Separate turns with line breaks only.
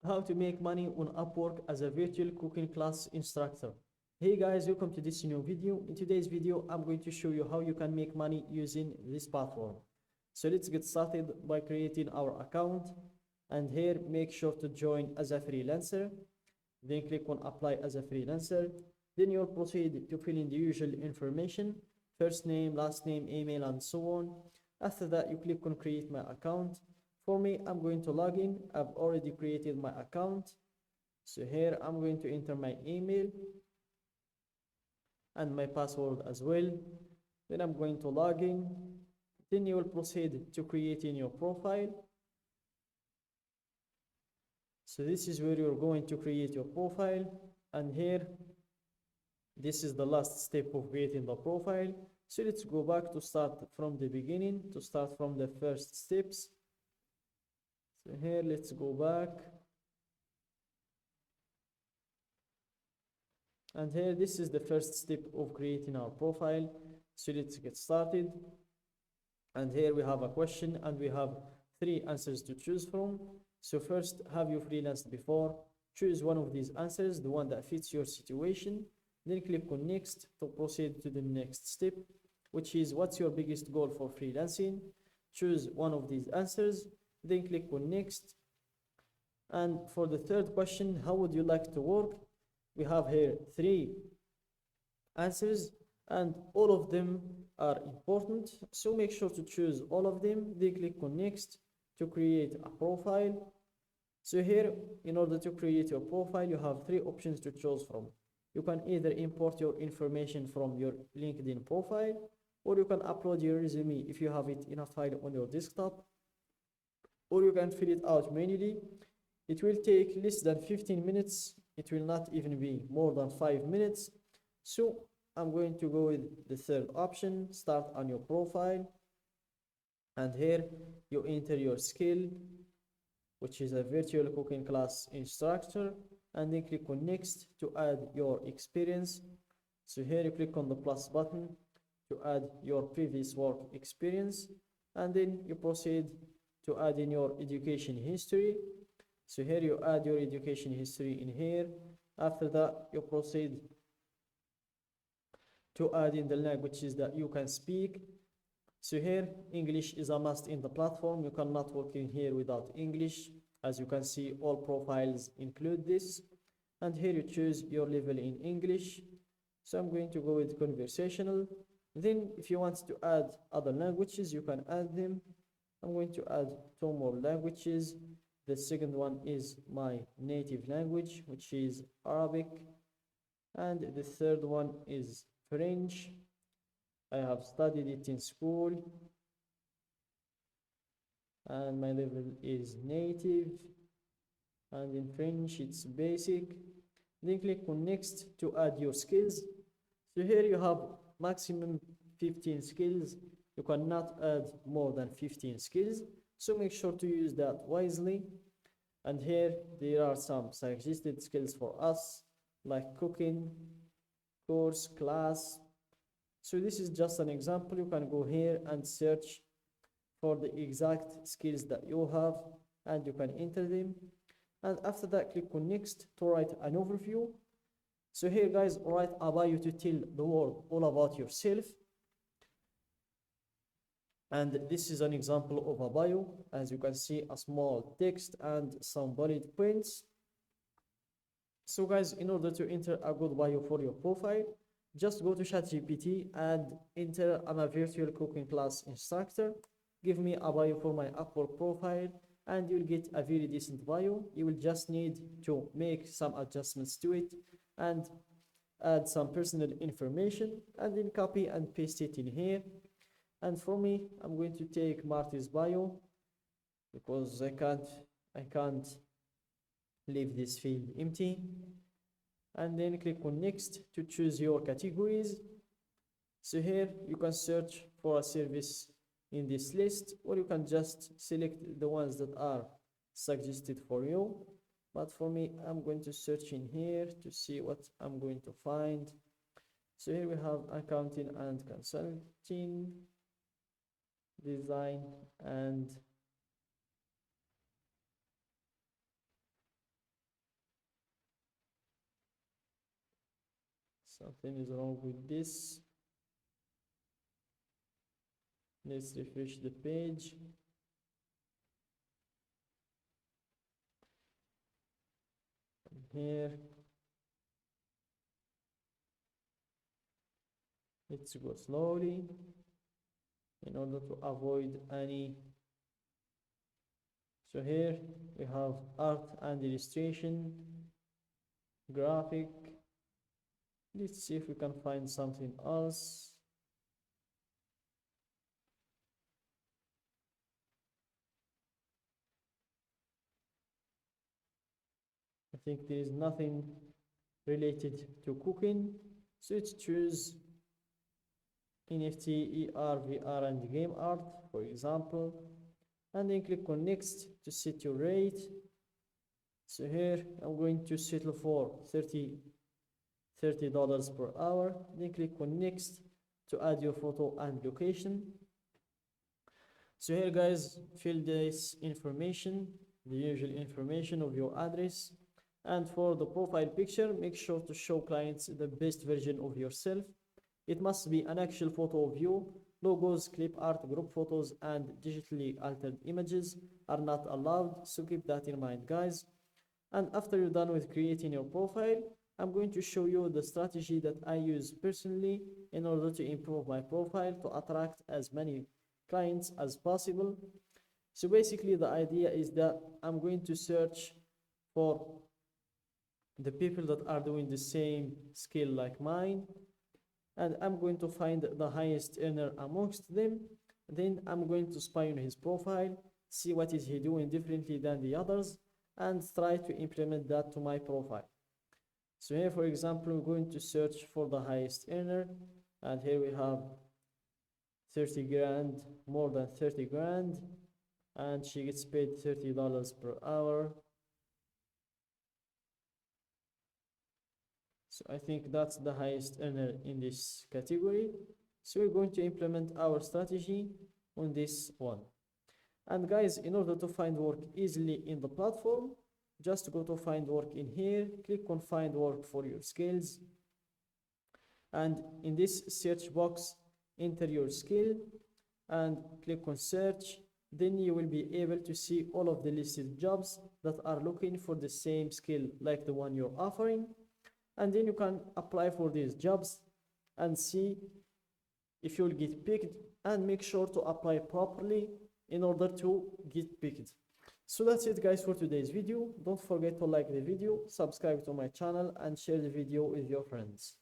how to make money on Upwork as a virtual cooking class instructor. Hey guys, welcome to this new video. In today's video, I'm going to show you how you can make money using this platform. So let's get started by creating our account, and here make sure to join as a freelancer. Then click on apply as a freelancer. Then you'll proceed to fill in the usual information, first name, last name, email, and so on. After that, you click on create my account. For me, I'm going to log in. I've already created my account. So here I'm going to enter my email and my password as well. Then I'm going to log in. Then you will proceed to creating your profile. So this is where you're going to create your profile, and here this is the last step of creating the profile. So let's go back to start from the beginning, to start from the first steps. So here let's go back, and here this is the first step of creating our profile. So let's get started, and here we have a question and we have 3 answers to choose from. So first, have you freelanced before? Choose one of these answers, the one that fits your situation. Then click on next to proceed to the next step, which is what's your biggest goal for freelancing? Choose one of these answers, then click on next. And for the third question, how would you like to work? We have here 3 answers, and all of them are important, so make sure to choose all of them. Then click on next to create a profile. So here, in order to create your profile, you have 3 options to choose from. You can either import your information from your LinkedIn profile, or you can upload your resume if you have it in a file on your desktop, or you can fill it out manually. It will take less than 15 minutes. It will not even be more than 5 minutes. So I'm going to go with the third option, start on your profile. And here you enter your skill, which is a virtual cooking class instructor, and then click on next to add your experience. So here you click on the plus button to add your previous work experience, and then you proceed to add in your education history. So here you add your education history in here. After that, you proceed to add in the languages that you can speak. So here, English is a must in the platform. You cannot work in here without English. As you can see, all profiles include this. And here you choose your level in English. So I'm going to go with conversational. Then if you want to add other languages, you can add them. I'm going to add 2 more languages. The second one is my native language, which is Arabic. And the third one is French. I have studied it in school, and my level is native, and in French it's basic. Then click on next to add your skills. So here you have maximum 15 skills. You cannot add more than 15 skills, so make sure to use that wisely. And here there are some suggested skills for us, like cooking, course, class. So this is just an example. You can go here and search for the exact skills that you have, and you can enter them. And after that, click on next to write an overview. So here guys, write a bio to tell the world all about yourself. And this is an example of a bio. As you can see, a small text and some bullet points. So guys, in order to enter a good bio for your profile, just go to ChatGPT and enter, I'm a virtual cooking class instructor. Give me a bio for my Upwork profile, and you'll get a very decent bio. You will just need to make some adjustments to it and add some personal information, and then copy and paste it in here. And for me, I'm going to take Marty's bio because I can't leave this field empty. And then click on next to choose your categories. So here you can search for a service in this list, or you can just select the ones that are suggested for you. But for me, I'm going to search in here to see what I'm going to find. So here we have accounting and consulting, design and Something is wrong with this. Let's refresh the page. Here, let's go slowly in order to avoid any. So here we have art and illustration, graphic. Let's see if we can find something else. I think there is nothing related to cooking. So let's choose NFT, AR, VR, and game art, for example. And then click on next to set your rate. So here I'm going to settle for $30 per hour. Then click on next to add your photo and location. So here guys, fill this information, the usual information of your address. And for the profile picture, make sure to show clients the best version of yourself. It must be an actual photo of you. Logos, clip art, group photos, and digitally altered images are not allowed, so keep that in mind, guys. And after you're done with creating your profile, I'm going to show you the strategy that I use personally in order to improve my profile to attract as many clients as possible. So basically the idea is that I'm going to search for the people that are doing the same skill like mine, and I'm going to find the highest earner amongst them. Then I'm going to spy on his profile, see what is he doing differently than the others, and try to implement that to my profile. So here, for example, we're going to search for the highest earner, and here we have 30 grand, more than 30 grand, and she gets paid $30 per hour. So I think that's the highest earner in this category. So we're going to implement our strategy on this one. And guys, in order to find work easily in the platform, just go to find work in here, click on find work for your skills. And in this search box, enter your skill and click on search. Then you will be able to see all of the listed jobs that are looking for the same skill like the one you're offering. And then you can apply for these jobs and see if you'll get picked, and make sure to apply properly in order to get picked. So that's it guys for today's video. Don't forget to like the video, subscribe to my channel, and share the video with your friends.